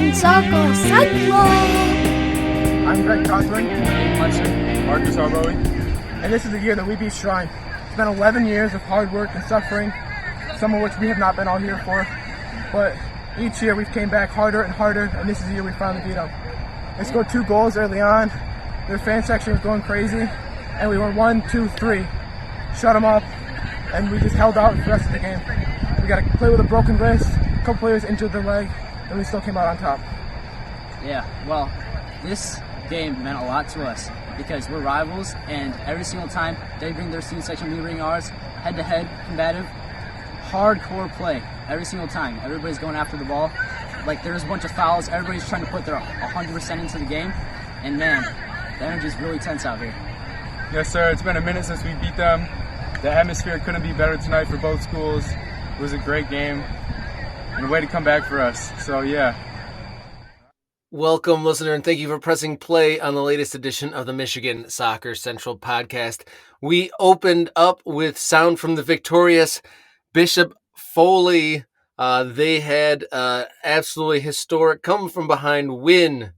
Michigan Soccer Central. I'm Greg Cothran, Hudson, Marcus Harbowie, and this is the year that we beat Shrine. It's been 11 years of hard work and suffering, some of which we have not been all here for, but each year we've came back harder and harder, and this is the year we finally beat them. They scored 2 goals early on, their fan section was going crazy, and we were 1, 2, 3, shut them up, and we just held out for the rest of the game. We got to play with a broken wrist, a couple players injured their leg, and we still came out on top. Yeah, well, this game meant a lot to us because we're rivals, and every single time they bring their student section, we bring ours, head-to-head, combative, hardcore play every single time. Everybody's going after the ball. Like, there's a bunch of fouls. Everybody's trying to put their 100% into the game, and man, the energy's really tense out here. Yes, sir. It's been a minute since we beat them. The atmosphere couldn't be better tonight for both schools. It was a great game and a way to come back for us. So, yeah. Welcome, listener, and thank you for pressing play on the latest edition of the Michigan Soccer Central podcast. We opened up with sound from the victorious Bishop Foley. They had absolutely historic come-from-behind win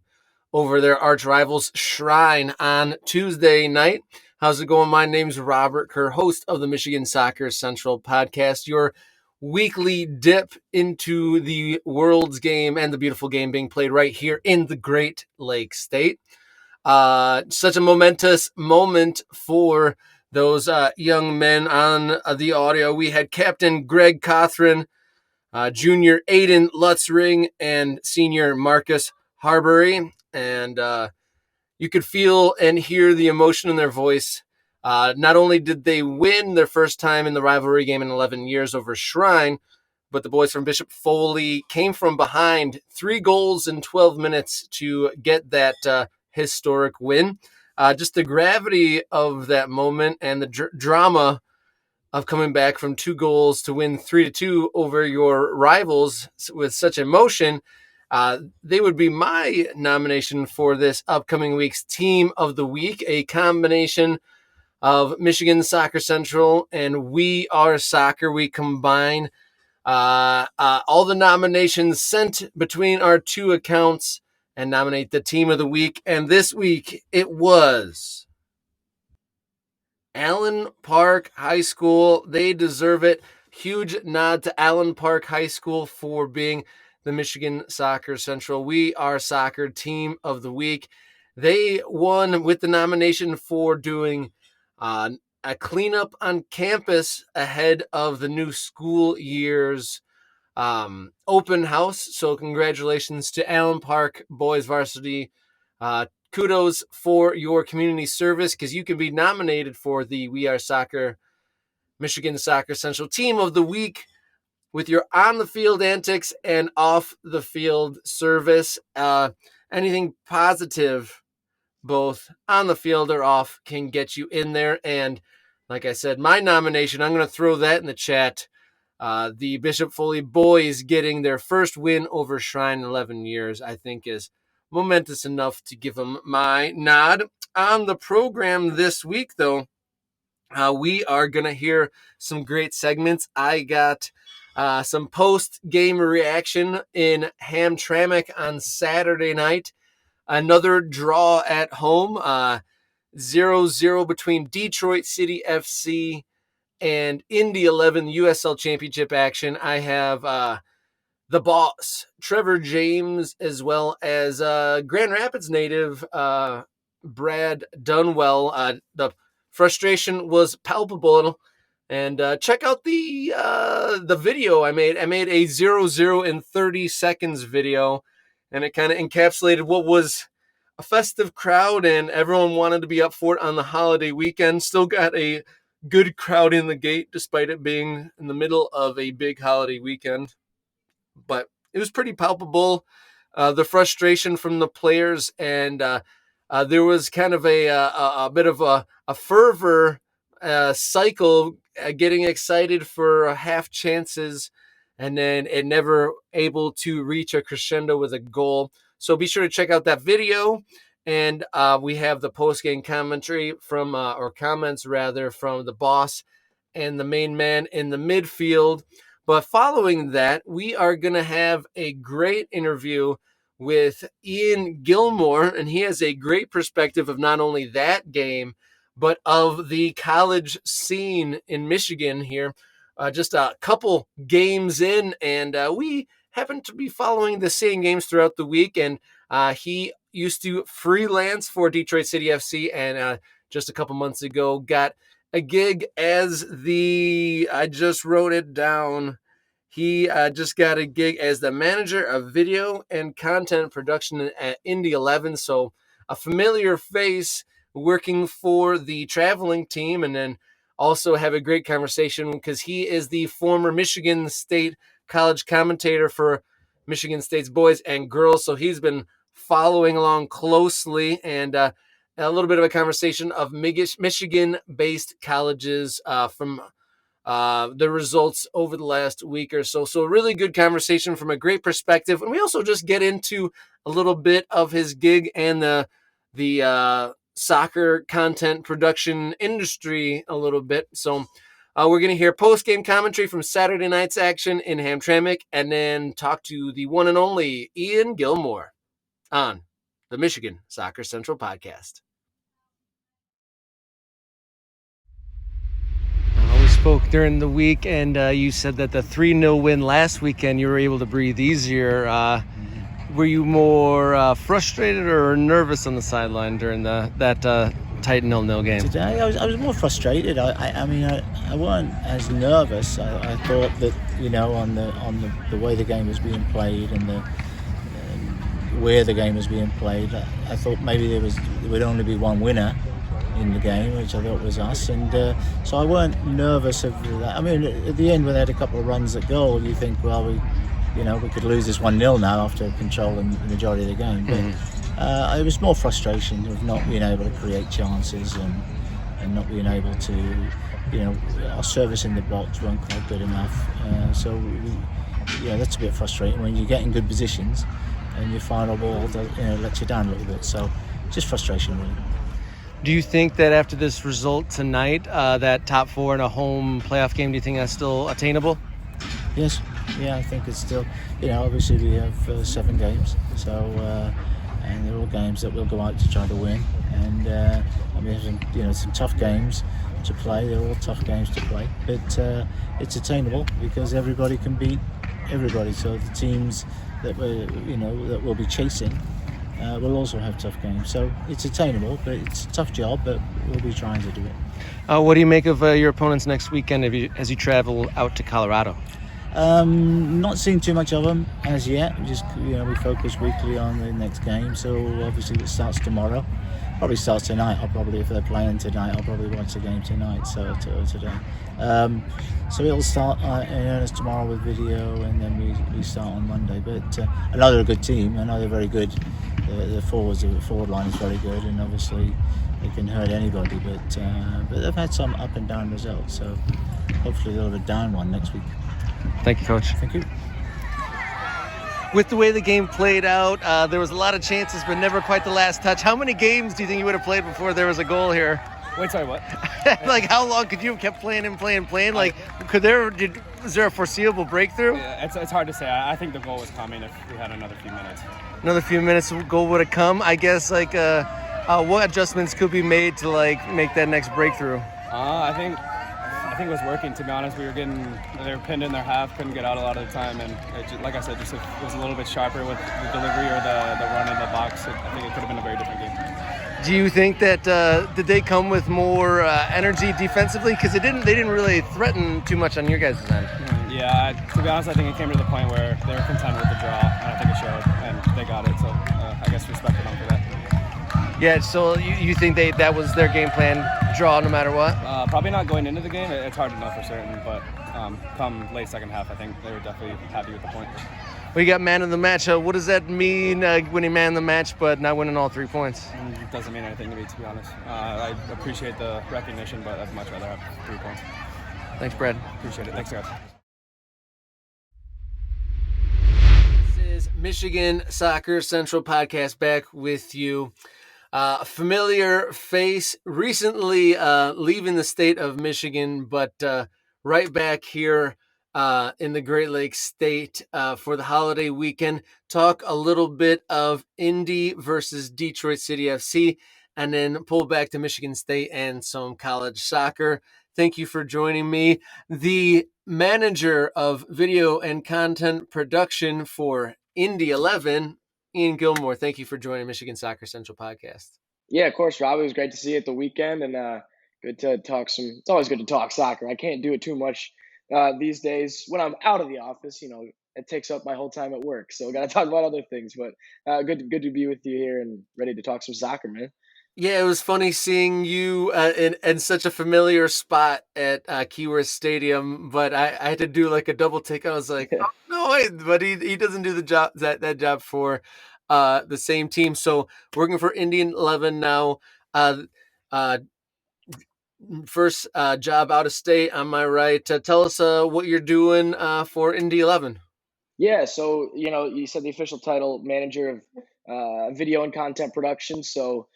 over their arch rivals Shrine on Tuesday night. How's it going? My name's Robert Kerr, host of the Michigan Soccer Central podcast, your weekly dip into the world's game and the beautiful game being played right here in the Great Lakes State. Such a momentous moment for those young men on the audio. We had Captain Greg Cothran, Junior Aiden Lutzring, and Senior Marcus Harbowie. And you could feel and hear the emotion in their voice. Not only did they win their first time in the rivalry game in 11 years over Shrine, but the boys from Bishop Foley came from behind 3 goals in 12 minutes to get that historic win. Just the gravity of that moment and the drama of coming back from 2 goals to win 3-2 over your rivals with such emotion. They would be my nomination for this upcoming week's Team of the Week, a combination of Michigan Soccer Central and We Are Soccer. We combine all the nominations sent between our 2 accounts and nominate the Team of the Week. And this week it was Allen Park High School. They deserve it. Huge nod to Allen Park High School for being the Michigan Soccer Central We Are Soccer Team of the Week. They won with the nomination for doing a cleanup on campus ahead of the new school year's open house. So congratulations to Allen Park Boys Varsity. Kudos for your community service, because you can be nominated for the We Are Soccer Michigan Soccer Central Team of the Week with your on-the-field antics and off-the-field service. Anything positive, both on the field or off, can get you in there. And like I said, my nomination, I'm going to throw that in the chat. The Bishop Foley boys getting their first win over Shrine in 11 years, I think is momentous enough to give them my nod. On the program this week, though, we are going to hear some great segments. I got some post-game reaction in Hamtramck on Saturday night. Another draw at home, 0-0 between Detroit City FC and Indy 11 USL Championship action. I have the boss, Trevor James, as well as Grand Rapids native Brad Dunwell. The frustration was palpable. And check out the video I made. I made a 0-0 in 30 seconds video, and it kind of encapsulated what was a festive crowd, and everyone wanted to be up for it on the holiday weekend. Still got a good crowd in the gate, despite it being in the middle of a big holiday weekend. But it was pretty palpable, the frustration from the players, and there was kind of a bit of a fervor cycle, getting excited for half chances, and then it never able to reach a crescendo with a goal. So be sure to check out that video. And we have the post-game commentary from, or comments rather, from the boss and the main man in the midfield. But following that, we are going to have a great interview with Ian Gilmour, and he has a great perspective of not only that game, but of the college scene in Michigan here. Just a couple games in, and we happen to be following the same games throughout the week, and he used to freelance for Detroit City FC, and just a couple months ago got a gig as I just wrote it down. He just got a gig as the manager of video and content production at Indy 11. So a familiar face working for the traveling team, and then also have a great conversation because he is the former Michigan State college commentator for Michigan State's boys and girls. So he's been following along closely, and a little bit of a conversation of Michigan-based colleges from the results over the last week or so. So a really good conversation from a great perspective. And we also just get into a little bit of his gig and the soccer content production industry a little bit. So we're going to hear post-game commentary from Saturday night's action in Hamtramck, and then talk to the one and only Ian Gilmour on the Michigan Soccer Central Podcast. We spoke during the week, and you said that the 3-0 win last weekend, you were able to breathe easier. Were you more frustrated or nervous on the sideline during that tight 0-0 game? Today, I was more frustrated. I mean, I wasn't as nervous. I thought that, on the way the game was being played and where the game was being played, I thought maybe there would only be one winner in the game, which I thought was us, and so I weren't nervous of that. I mean, at the end, when they had a couple of runs at goal, you think, well, we could lose this 1-0 now after controlling the majority of the game. But it was more frustration of not being able to create chances and not being able to, our service in the box weren't quite good enough. So that's a bit frustrating when you get in good positions and your final ball lets you down a little bit. So just frustration, really. Do you think that after this result tonight, that top 4 in a home playoff game, do you think that's still attainable? Yes. Yeah, I think it's still, obviously we have 7 games, so and they're all games that we'll go out to try to win, and we have some tough games to play. They're all tough games to play, but it's attainable because everybody can beat everybody. So the teams that that we'll be chasing will also have tough games. So it's attainable, but it's a tough job, but we'll be trying to do it. What do you make of your opponents next weekend as you travel out to Colorado? Not seeing too much of them as yet. Just we focus weekly on the next game. So obviously it starts tomorrow. Probably starts tonight. If they're playing tonight, I'll probably watch the game tonight. So today. So it'll start in earnest tomorrow with video, and then we start on Monday. But I know they're a good team. I know they're very good. The forward line is very good, and obviously they can hurt anybody. But they've had some up and down results. So hopefully they'll have a down one next week. Thank you, Coach. Thank you. With the way the game played out, there was a lot of chances, but never quite the last touch. How many games do you think you would have played before there was a goal here? Wait, sorry, what? Like, how long could you have kept playing and playing? Like, was there a foreseeable breakthrough? Yeah, it's hard to say. I think the goal was coming if we had another few minutes. Another few minutes, goal would have come. I guess, what adjustments could be made to, make that next breakthrough? I think it was working, to be honest. They were pinned in their half, couldn't get out a lot of the time, and like I said, just it was a little bit sharper with the delivery or the run in the box. I think it could have been a very different game. Do you think that did they come with more energy defensively? Because they didn't really threaten too much on your guys' end. Yeah, to be honest, I think it came to the point where they were content with the draw, and I think it showed, and they got it. So I guess respect to them for that. Yeah, so you think that was their game plan, draw no matter what? Probably not going into the game. It's hard to know for certain, but come late second half, I think they were definitely happy with the point. Well, you got man of the match. What does that mean, winning man of the match, but not winning all 3 points? It doesn't mean anything to me, to be honest. I appreciate the recognition, but I'd much rather have 3 points. Thanks, Brad. Appreciate it. Thanks, guys. This is Michigan Soccer Central Podcast, back with you. A familiar face, recently leaving the state of Michigan, but right back here in the Great Lakes State for the holiday weekend. Talk a little bit of Indy versus Detroit City FC, and then pull back to Michigan State and some college soccer. Thank you for joining me. The manager of video and content production for Indy 11, Ian Gilmour. Thank you for joining Michigan Soccer Central Podcast. Yeah, of course, Rob. It was great to see you at the weekend, and good to talk some. It's always good to talk soccer. I can't do it too much these days when I'm out of the office. It takes up my whole time at work, so we got to talk about other things. But good to be with you here and ready to talk some soccer, man. Yeah, it was funny seeing you in such a familiar spot at Keyworth Stadium, but I had to do like a double take. I was like, oh, no, wait, but he doesn't do the job that job for the same team. So working for Indy 11 now. First job out of state, am I right? Tell us what you're doing for Indy 11. Yeah, so you said the official title, manager of video and content production. So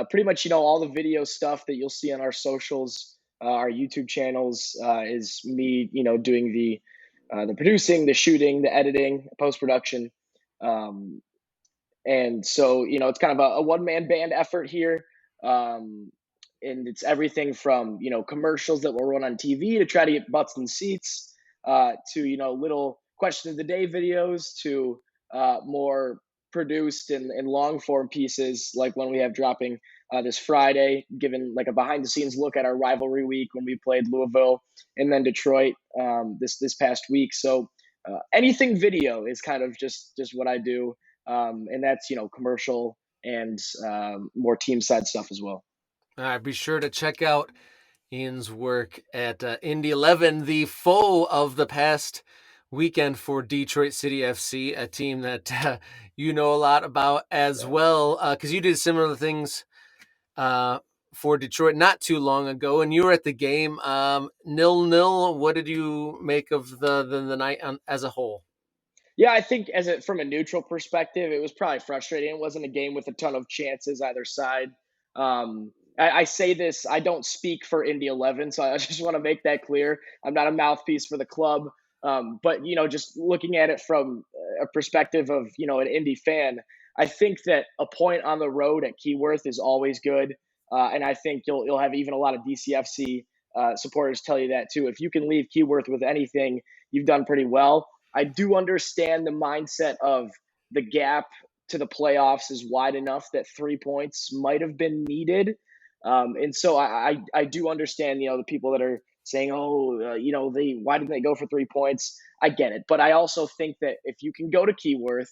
pretty much all the video stuff that you'll see on our socials, our YouTube channels, is me doing the producing, the shooting, the editing, post production, and so it's kind of a one-man band effort here. And it's everything from commercials that will run on TV to try to get butts in seats, to little question of the day videos, to more produced and long form pieces like when we have dropping this Friday, given like a behind the scenes look at our rivalry week when we played Louisville and then Detroit this past week. So anything video is kind of just what I do, and that's commercial and more team side stuff as well. All right, be sure to check out Ian's work at Indy 11, the foe of the past weekend for Detroit City FC, a team that you know a lot about as well, because you did similar things for Detroit not too long ago, and you were at the game. 0-0. What did you make of the night as a whole? Yeah, I think from a neutral perspective, it was probably frustrating. It wasn't a game with a ton of chances either side. I say this, I don't speak for Indy 11, so I just want to make that clear. I'm not a mouthpiece for the club. But, just looking at it from a perspective of, an Indy fan, I think that a point on the road at Keyworth is always good. And I think you'll have even a lot of DCFC supporters tell you that too. If you can leave Keyworth with anything, you've done pretty well. I do understand the mindset of the gap to the playoffs is wide enough that 3 points might have been needed. And so I do understand, the people that are saying, why didn't they go for 3 points? I get it. But I also think that if you can go to Keyworth,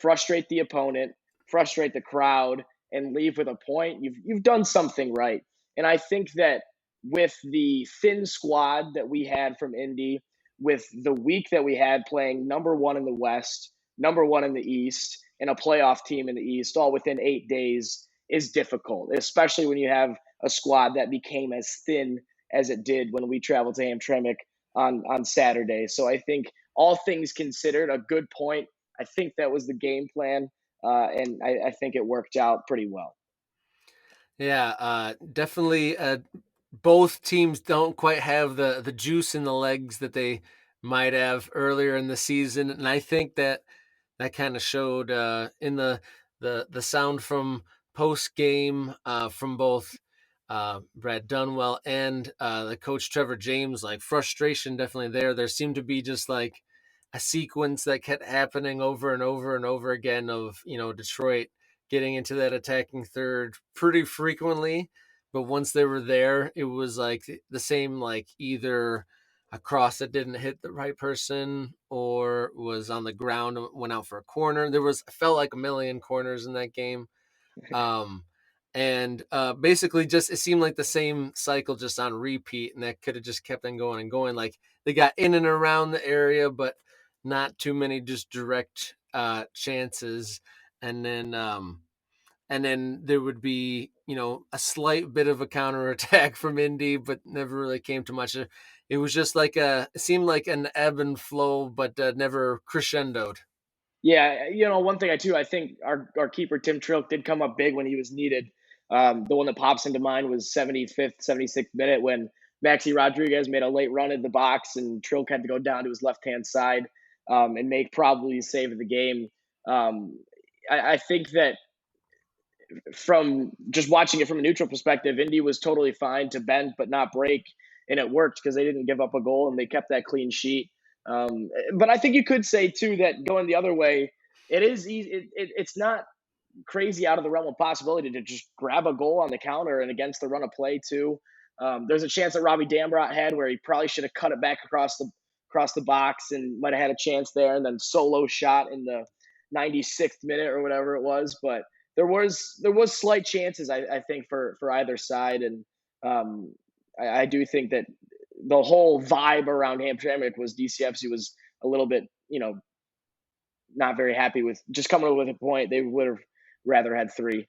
frustrate the opponent, frustrate the crowd, and leave with a point, you've done something right. And I think that with the thin squad that we had from Indy, with the week that we had playing number one in the West, number one in the East, and a playoff team in the East, all within 8 days, is difficult, especially when you have a squad that became as thin as it did when we traveled to Hamtramck on Saturday. So I think all things considered, a good point. I think that was the game plan, and I think it worked out pretty well. Yeah, definitely. Both teams don't quite have the juice in the legs that they might have earlier in the season, and I think that kind of showed in the sound from post game from both Brad Dunwell and the coach Trevor James. Like, frustration definitely there. There seemed to be just like a sequence that kept happening over and over and over again of Detroit getting into that attacking third pretty frequently. But once they were there, it was like the same, like either a cross that didn't hit the right person or was on the ground, went out for a corner. Felt like a million corners in that game. And basically just, it seemed like the same cycle just on repeat, and that could have just kept on going and going. Like, they got in and around the area, but not too many just direct chances. And then there would be, a slight bit of a counterattack from Indy, but never really came to much. It was just like it seemed like an ebb and flow, but never crescendoed. Yeah, one thing I think our keeper Tim Trilk did come up big when he was needed. The one that pops into mind was 75th, 76th minute when Maxi Rodriguez made a late run in the box, and Trilk had to go down to his left-hand side and make probably the save of the game. I think that from just watching it from a neutral perspective, Indy was totally fine to bend but not break, and it worked because they didn't give up a goal and they kept that clean sheet. But I think you could say too that going the other way, it is easy. It's not crazy out of the realm of possibility to just grab a goal on the counter and against the run of play too. There's a chance that Robbie Dambrot had where he probably should have cut it back across the box and might have had a chance there, and then solo shot in the 96th minute or whatever it was. But there was slight chances, I think, for either side, and I do think that the whole vibe around Hamtramck was DCFC was a little bit, not very happy with just coming up with a point. They would have rather had 3.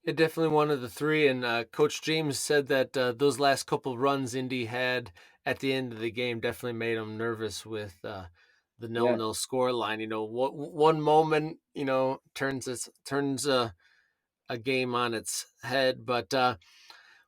It definitely one of the 3, and Coach James said that those last couple runs Indy had at the end of the game definitely made him nervous with the 0-0 score line. One moment, turns a game on its head, but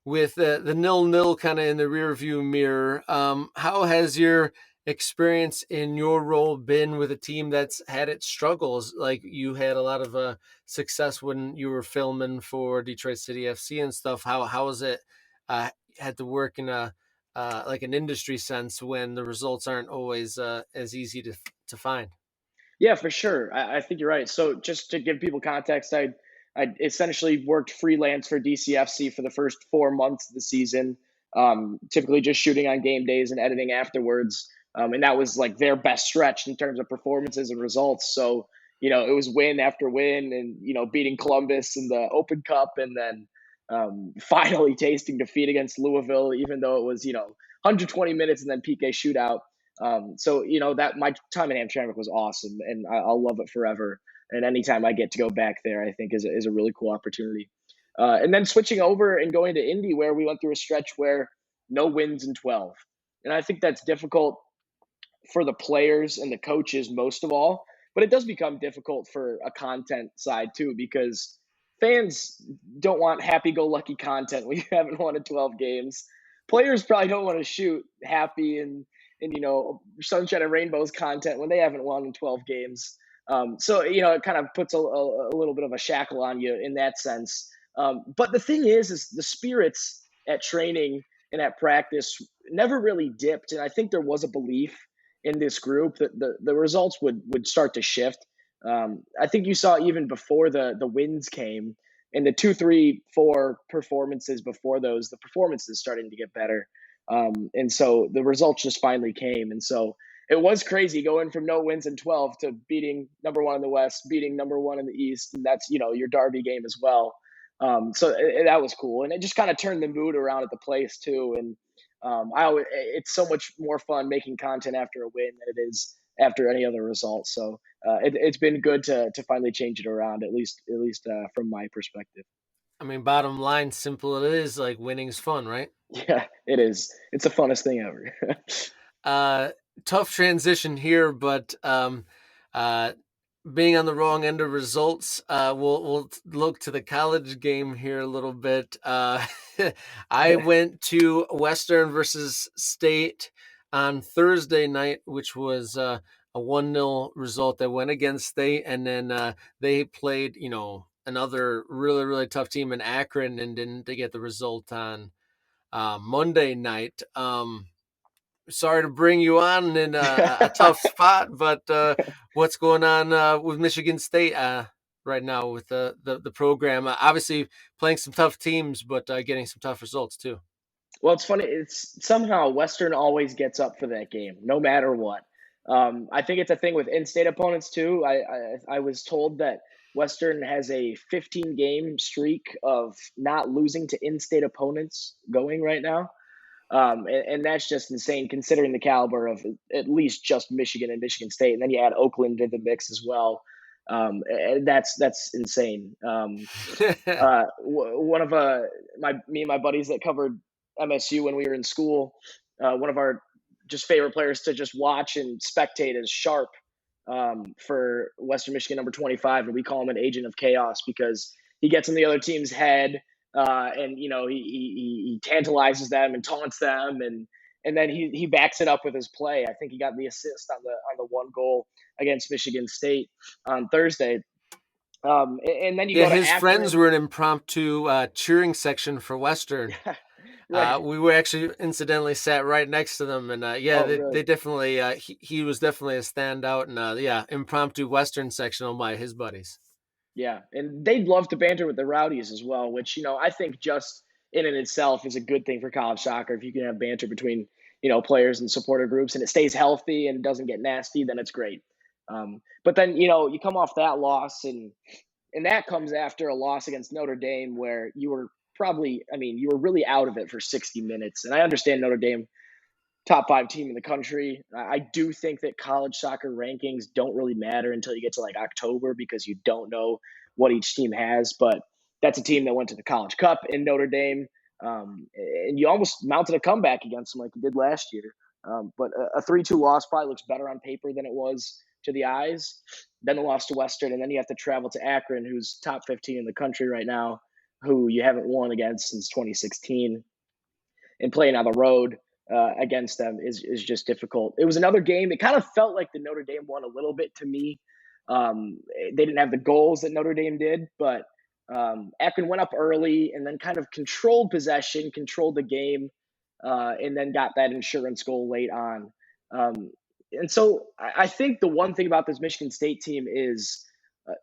with the 0-0 kind of in the rearview mirror, how has your experience in your role been with a team that's had its struggles? Like, you had a lot of success when you were filming for Detroit City FC and stuff. How has it had to work in a like an industry sense when the results aren't always as easy to find? Yeah, for sure. I think you're right. So just to give people context, I essentially worked freelance for DCFC for the first 4 months of the season, typically just shooting on game days and editing afterwards. And that was like their best stretch in terms of performances and results. So, it was win after win and, beating Columbus in the Open Cup, and then finally tasting defeat against Louisville, even though it was, 120 minutes and then PK shootout. So, that my time in Hamtramck was awesome, and I'll love it forever. And anytime I get to go back there, I think is a really cool opportunity. And then switching over and going to Indy, where we went through a stretch where no wins in 12. And I think that's difficult for the players and the coaches most of all, but it does become difficult for a content side too, because fans don't want happy-go-lucky content when you haven't won in 12 games. Players probably don't want to shoot happy and sunshine and rainbows content when they haven't won in 12 games. So it kind of puts a little bit of a shackle on you in that sense. But the thing is the spirits at training and at practice never really dipped, and I think there was a belief in this group that the results would start to shift. I think you saw even before the wins came, and the 2, 3, 4 performances before those, the performances starting to get better. And so the results just finally came. And so it was crazy going from no wins in 12 to beating number 1 in the West, beating number 1 in the East. And that's, your derby game as well. So that was cool. And it just kind of turned the mood around at the place too. And it's so much more fun making content after a win than it is after any other result. So it's been good to finally change it around, at least from my perspective. I mean, bottom line, simple it is, like, winning's fun, right? Yeah, it is. It's the funnest thing ever. Tough transition here, but being on the wrong end of results, we'll look to the college game here a little bit. I went to Western versus State on Thursday night, which was a 1-0 result that went against State, and then they played, another really, really tough team in Akron and didn't get the result on Monday night. Sorry to bring you on in a tough spot, but what's going on with Michigan State right now with the program? Obviously playing some tough teams, but getting some tough results too. Well, it's funny. It's somehow Western always gets up for that game, no matter what. I think it's a thing with in-state opponents too. I was told that Western has a 15-game streak of not losing to in-state opponents going right now. And that's just insane considering the caliber of at least just Michigan and Michigan State. And then you add Oakland to the mix as well. And that's insane. One of me and my buddies that covered MSU when we were in school, one of our just favorite players to just watch and spectate is Sharp for Western Michigan number 25. And we call him an agent of chaos because he gets in the other team's head. and he tantalizes them and taunts them, and then he backs it up with his play. I think he got the assist on the one goal against Michigan State on Thursday. And then you go to his Akron. friends were an impromptu cheering section for Western. Right. We were actually incidentally sat right next to them, and Really? they definitely he was definitely a standout, and impromptu Western sectional by his buddies. Yeah, and they'd love to banter with the Rowdies as well, which I think just in and itself is a good thing for college soccer. If you can have banter between players and supporter groups, and it stays healthy and it doesn't get nasty, then it's great. But then you come off that loss, and that comes after a loss against Notre Dame, where you were really out of it for 60 minutes. And I understand Notre Dame, top 5 team in the country. I do think that college soccer rankings don't really matter until you get to like October, because you don't know what each team has. But that's a team that went to the College Cup in Notre Dame, and you almost mounted a comeback against them like you did last year. But a 3-2 loss probably looks better on paper than it was to the eyes. Then the loss to Western, and then you have to travel to Akron, who's top 15 in the country right now, who you haven't won against since 2016, and playing on the road against them is just difficult. It was another game. It kind of felt like the Notre Dame one a little bit to me. They didn't have the goals that Notre Dame did, but Akron went up early and then kind of controlled possession, controlled the game, and then got that insurance goal late on. And so I think the one thing about this Michigan State team is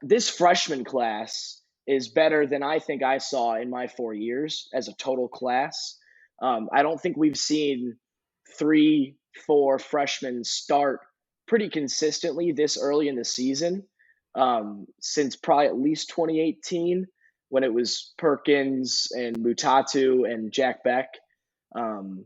this freshman class is better than I think I saw in my 4 years as a total class. I don't think we've seen 3-4 freshmen start pretty consistently this early in the season since probably at least 2018, when it was Perkins and Mutatu and Jack Beck. And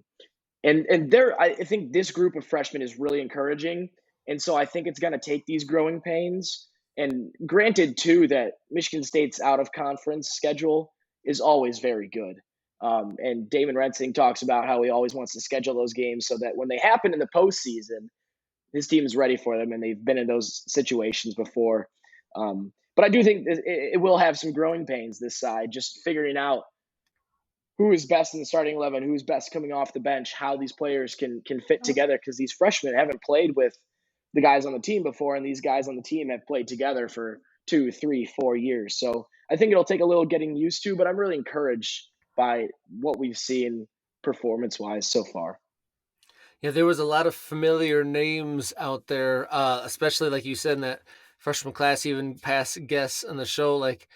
I think this group of freshmen is really encouraging. And so I think it's going to take these growing pains. And granted, too, that Michigan State's out-of-conference schedule is always very good. And Damon Rensing talks about how he always wants to schedule those games so that when they happen in the postseason, his team is ready for them, and they've been in those situations before. But I do think it will have some growing pains this side, just figuring out who is best in the starting 11, who's best coming off the bench, how these players can fit together, because these freshmen haven't played with the guys on the team before, and these guys on the team have played together for 2, 3, 4 years. So I think it'll take a little getting used to, but I'm really encouraged by what we've seen performance-wise so far. Yeah, there was a lot of familiar names out there, especially like you said in that freshman class, even past guests on the show, like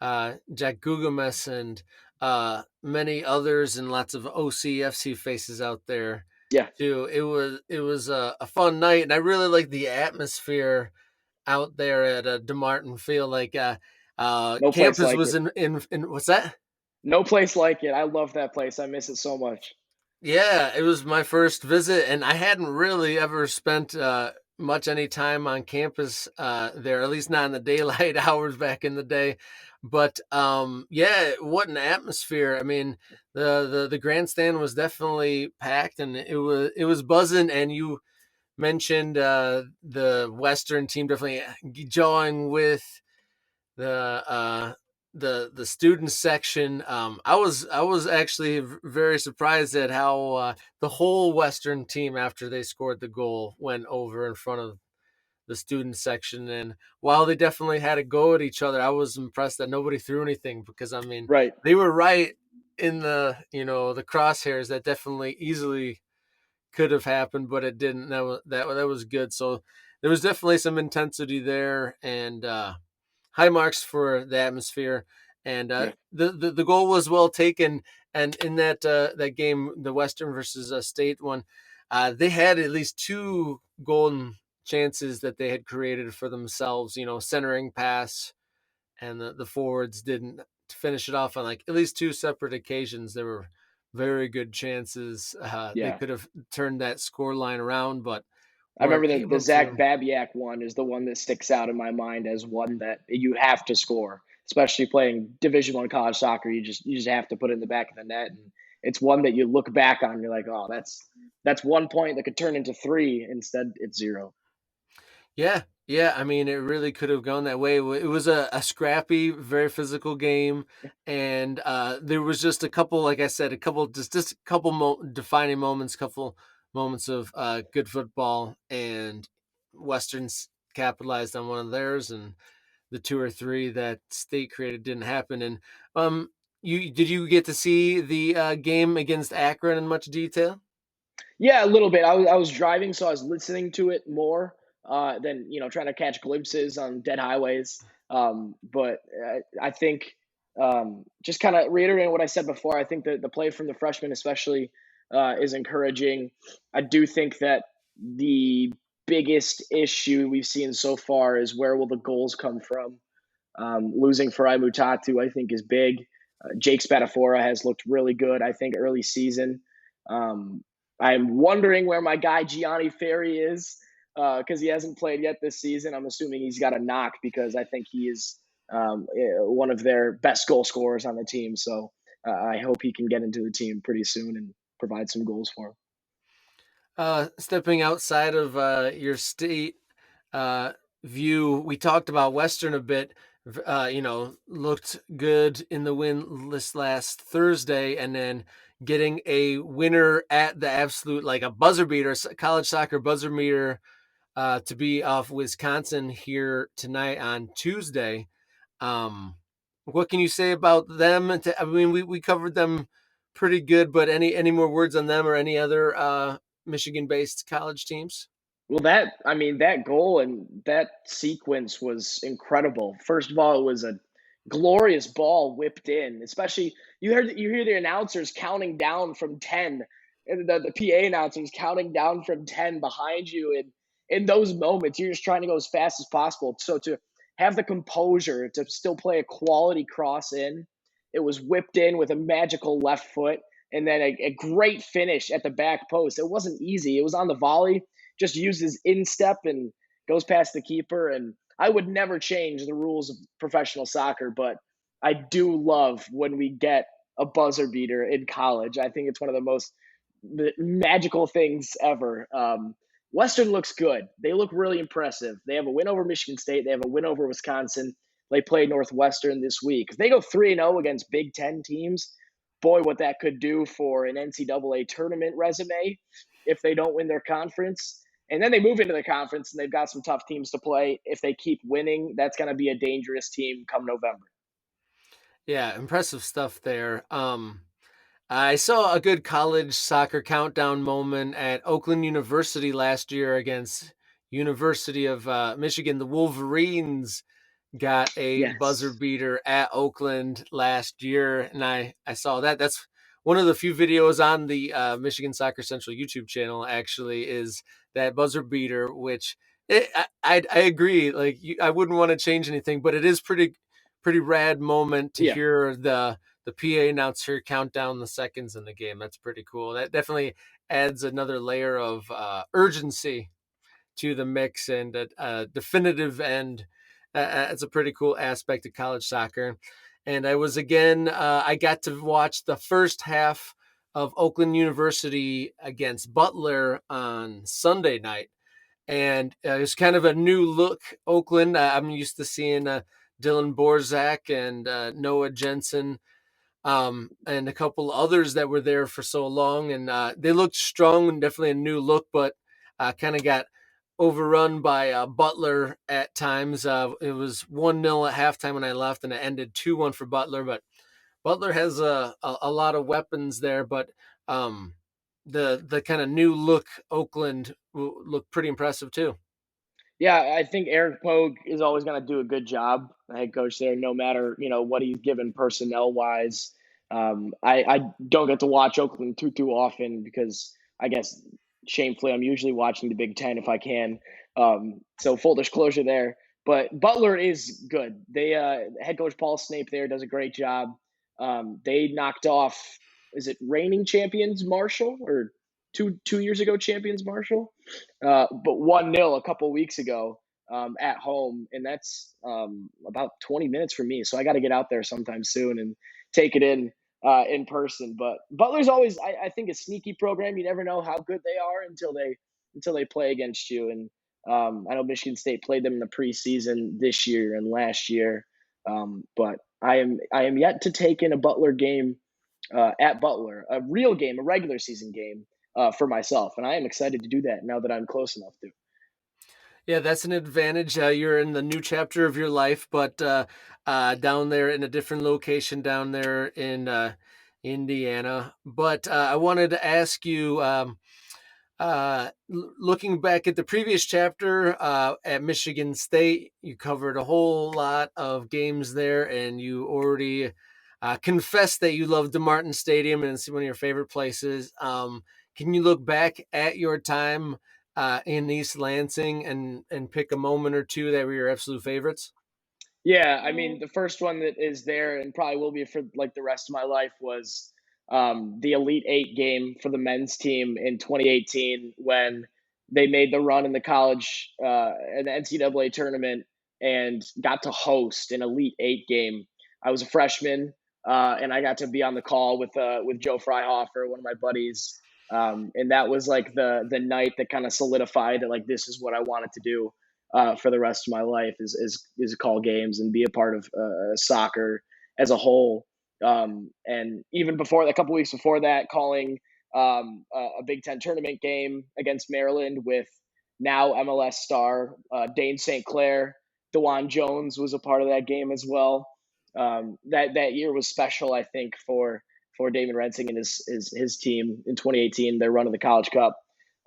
Jack Gugames and many others, and lots of OCFC faces out there. Yeah, too. It was a fun night, and I really like the atmosphere out there at DeMartin Field. Like no campus place like was it. in what's that? No place like it. I love that place. I miss it so much. Yeah, it was my first visit, and I hadn't really ever spent much any time on campus there, at least not in the daylight hours back in the day. But yeah, what an atmosphere! I mean, the grandstand was definitely packed, and it was buzzing. And you mentioned the Western team definitely jawing with the student section. I was actually very surprised at how the whole Western team, after they scored the goal, went over in front of the student section. And while they definitely had a go at each other, I was impressed that nobody threw anything, because I mean, Right. they were right in the the crosshairs. That definitely easily could have happened, but it didn't. That was good. So there was definitely some intensity there, and high marks for the atmosphere, and the goal was well taken. And in that game, the Western versus State one, they had at least 2 golden chances that they had created for themselves. Centering pass, and the forwards didn't finish it off on like at least 2 separate occasions. There were very good chances. They could have turned that score line around, but I remember the Zach Babiak one is the one that sticks out in my mind as one that you have to score, especially playing Division I college soccer. You just have to put it in the back of the net, and it's one that you look back on and you're like, oh, that's 1 point that could turn into 3. Instead, it's 0. Yeah, Yeah, I mean, it really could have gone that way. It was a scrappy, very physical game, and there was just a couple, like I said, a couple just a couple defining moments, couple moments of good football, and Western's capitalized on one of theirs, and the two or three that State created didn't happen. And did you get to see the game against Akron in much detail? Yeah, a little bit. I was driving, so I was listening to it more than trying to catch glimpses on dead highways. But I think just kind of reiterating what I said before, I think that the play from the freshmen, especially, is encouraging. I do think that the biggest issue we've seen so far is where will the goals come from. Losing Farai Mutatu, I think, is big. Jake Spadafora has looked really good, I think, early season. Um, I'm wondering where my guy Gianni Ferry is because he hasn't played yet this season. I'm assuming he's got a knock because I think he is one of their best goal scorers on the team. So I hope he can get into the team pretty soon and provide some goals for him. Stepping outside of your state uh, view, we talked about Western a bit. Looked good in the win this last Thursday, and then getting a winner at the absolute, like a buzzer beater, college soccer buzzer beater, to be off Wisconsin here tonight on Tuesday. What can you say about them? I mean, we covered them pretty good, but any more words on them or any other Michigan-based college teams? Well, that goal and that sequence was incredible. First of all, it was a glorious ball whipped in. Especially you hear the announcers counting down from 10, and the PA announcers counting down from 10 behind you. And in those moments, you're just trying to go as fast as possible. So to have the composure to still play a quality cross in, it was whipped in with a magical left foot, and then a great finish at the back post. It wasn't easy. It was on the volley, just uses instep and goes past the keeper. And I would never change the rules of professional soccer, but I do love when we get a buzzer beater in college. I think it's one of the most magical things ever. Western looks good. They look really impressive. They have a win over Michigan State. They have a win over Wisconsin. They play Northwestern this week. If they go 3-0 against Big Ten teams, boy, what that could do for an NCAA tournament resume if they don't win their conference. And then they move into the conference and they've got some tough teams to play. If they keep winning, that's going to be a dangerous team come November. Yeah, impressive stuff there. I saw a good college soccer countdown moment at Oakland University last year against University of Michigan. The Wolverines got a buzzer Yes. beater at Oakland last year, and I saw that. That's one of the few videos on the Michigan Soccer Central YouTube channel. Actually, is that buzzer beater, which I agree. Like I wouldn't want to change anything, but it is pretty rad moment to Yeah. hear the PA announcer count down the seconds in the game. That's pretty cool. That definitely adds another layer of urgency to the mix and a definitive end. It's a pretty cool aspect of college soccer. And I was I got to watch the first half of Oakland University against Butler on Sunday night. And it was kind of a new look Oakland. I'm used to seeing Dylan Borzak and Noah Jensen and a couple others that were there for so long. And they looked strong and definitely a new look, but kind of got overrun by Butler at times. It was 1-0 at halftime when I left, and it ended 2-1 for Butler. But Butler has a lot of weapons there, but the kind of new look Oakland looked pretty impressive too. Yeah, I think Eric Pogue is always going to do a good job, the head coach there, no matter what he's given personnel wise. I don't get to watch Oakland too often because I guess shamefully I'm usually watching the Big Ten if I can. So full disclosure there. But Butler is good. They head coach Paul Snape there does a great job. They knocked off, is it reigning champions Marshall or two years ago champions Marshall? But 1-0 a couple weeks ago at home, and that's about 20 minutes from me. So I got to get out there sometime soon and take it in person. But Butler's always, I think, a sneaky program. You never know how good they are until they play against you. And I know Michigan State played them in the preseason this year and last year, but I am yet to take in a Butler game at Butler, a real game, a regular season game for myself, and I am excited to do that now that I'm close enough to. Yeah, that's an advantage. You're in the new chapter of your life, but down there in a different location down there in Indiana. But I wanted to ask you, looking back at the previous chapter at Michigan State, you covered a whole lot of games there, and you already confessed that you love DeMartin Stadium and it's one of your favorite places. Can you look back at your time in East Lansing and pick a moment or two that were your absolute favorites? Yeah, I mean, the first one that is there and probably will be for like the rest of my life was the Elite Eight game for the men's team in 2018 when they made the run in the college an NCAA tournament and got to host an Elite Eight game. I was a freshman and I got to be on the call with Joe Fryhofer, one of my buddies, and that was like the night that kind of solidified that like this is what I wanted to do for the rest of my life is call games and be a part of soccer as a whole. And even before, a couple weeks before that, calling a Big Ten tournament game against Maryland with now MLS star Dane St. Clair. DeJuan Jones was a part of that game as well. That year was special, I think, for David Rensing and his team in 2018, their run of the College Cup.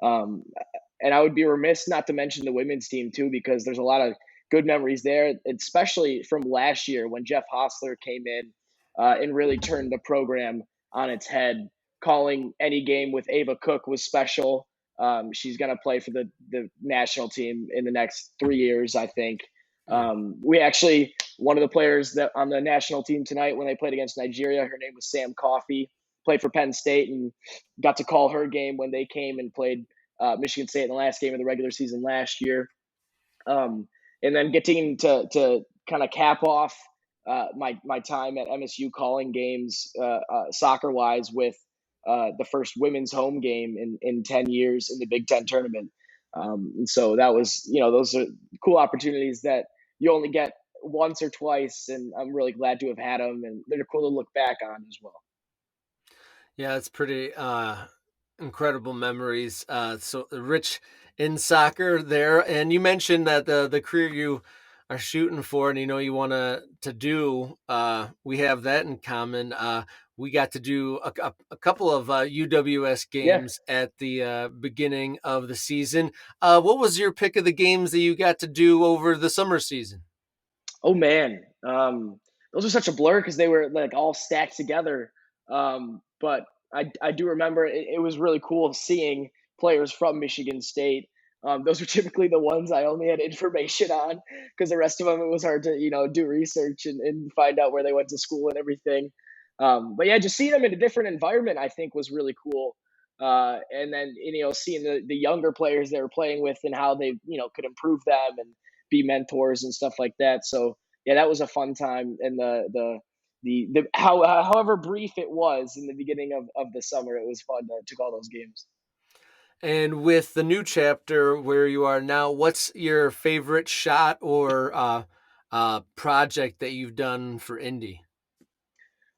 And I would be remiss not to mention the women's team too, because there's a lot of good memories there, especially from last year when Jeff Hostler came in and really turned the program on its head. Calling any game with Ava Cook was special. She's going to play for the national team in the next 3 years, I think. We actually, one of the players that on the national team tonight when they played against Nigeria, her name was Sam Coffey, played for Penn State and got to call her game when they came and played Michigan State in the last game of the regular season last year. And then getting to kind of cap off my time at MSU calling games soccer-wise with the first women's home game in 10 years in the Big Ten tournament. And so that was, those are cool opportunities that you only get once or twice, and I'm really glad to have had them, and they're cool to look back on as well. Yeah, it's pretty incredible memories. So rich in soccer there. And you mentioned that the career you are shooting for and you want to do, we have that in common. We got to do a couple of UWS games at the beginning of the season. What was your pick of the games that you got to do over the summer season? Oh man, those are such a blur because they were like all stacked together. But I do remember it was really cool seeing players from Michigan State. Those were typically the ones I only had information on because the rest of them, it was hard to, do research and find out where they went to school and everything. But yeah, just seeing them in a different environment, I think was really cool. And then, seeing the younger players they were playing with and how they, could improve them and be mentors and stuff like that. So yeah, that was a fun time. And however brief it was in the beginning of the summer, it was fun to call those games. And with the new chapter where you are now, what's your favorite shot or project that you've done for Indy?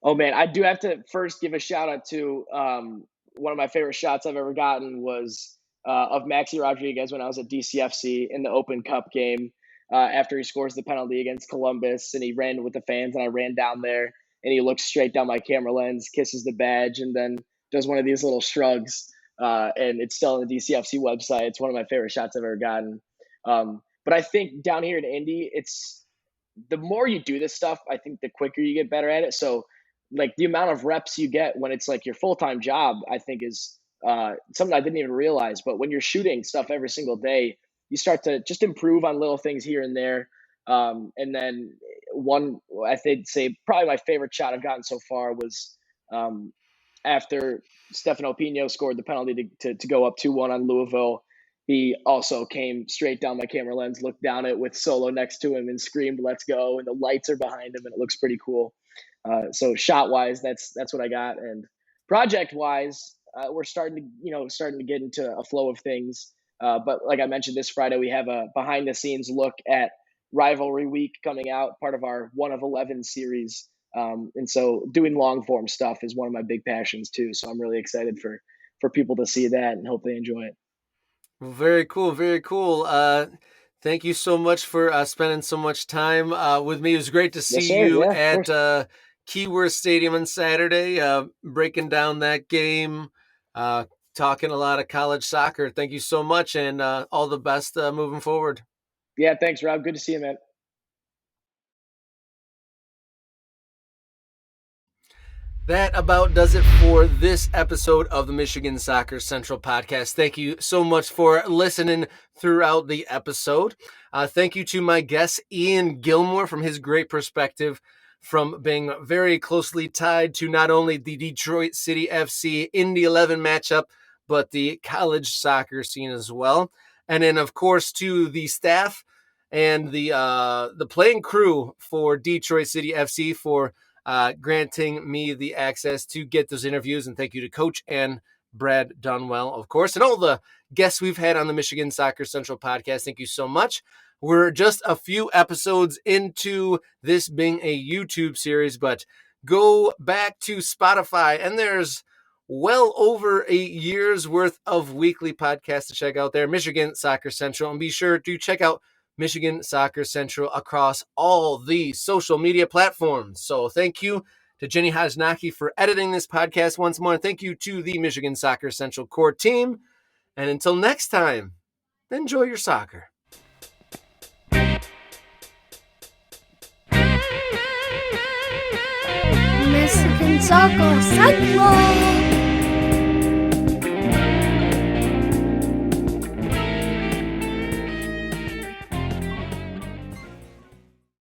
Oh man, I do have to first give a shout out to one of my favorite shots I've ever gotten was of Maxi Rodriguez when I was at DCFC in the Open Cup game after he scores the penalty against Columbus, and he ran with the fans, and I ran down there and he looks straight down my camera lens, kisses the badge, and then does one of these little shrugs. And it's still on the DCFC website. It's one of my favorite shots I've ever gotten. But I think down here in Indy, it's the more you do this stuff, I think the quicker you get better at it. So like the amount of reps you get when it's like your full-time job, I think is something I didn't even realize. But when you're shooting stuff every single day, you start to just improve on little things here and there. And then one, I think, say probably my favorite shot I've gotten so far was after Stefano Pino scored the penalty to go up 2-1 on Louisville. He also came straight down my camera lens, looked down it with Solo next to him and screamed, "Let's go." And the lights are behind him and it looks pretty cool. So shot wise, that's what I got. And project wise, we're starting to get into a flow of things. But like I mentioned, this Friday we have a behind the scenes look at rivalry week coming out, part of our 1 of 11 series. And so doing long form stuff is one of my big passions too. So I'm really excited for people to see that and hope they enjoy it. Well, very cool. Very cool. Thank you so much for spending so much time with me. It was great to see Yes, sir. you Yeah, at Keyworth Stadium on Saturday, breaking down that game, talking a lot of college soccer. Thank you so much, and all the best moving forward. Yeah, thanks, Rob. Good to see you, man. That about does it for this episode of the Michigan Soccer Central podcast. Thank you so much for listening throughout the episode. Thank you to my guest, Ian Gilmour, from his great perspective from being very closely tied to not only the Detroit City FC Indy 11 matchup, but the college soccer scene as well. And then, of course, to the staff and the playing crew for Detroit City FC for granting me the access to get those interviews. And thank you to Coach and Brad Dunwell, of course, and all the guests we've had on the Michigan Soccer Central podcast. Thank you so much. We're just a few episodes into this being a YouTube series, but go back to Spotify and there's well over a year's worth of weekly podcasts to check out there, Michigan Soccer Central, and be sure to check out Michigan Soccer Central across all the social media platforms. So thank you to Jenny Hajnaki for editing this podcast once more. And thank you to the Michigan Soccer Central core team. And until next time, enjoy your soccer. Michigan Soccer Central.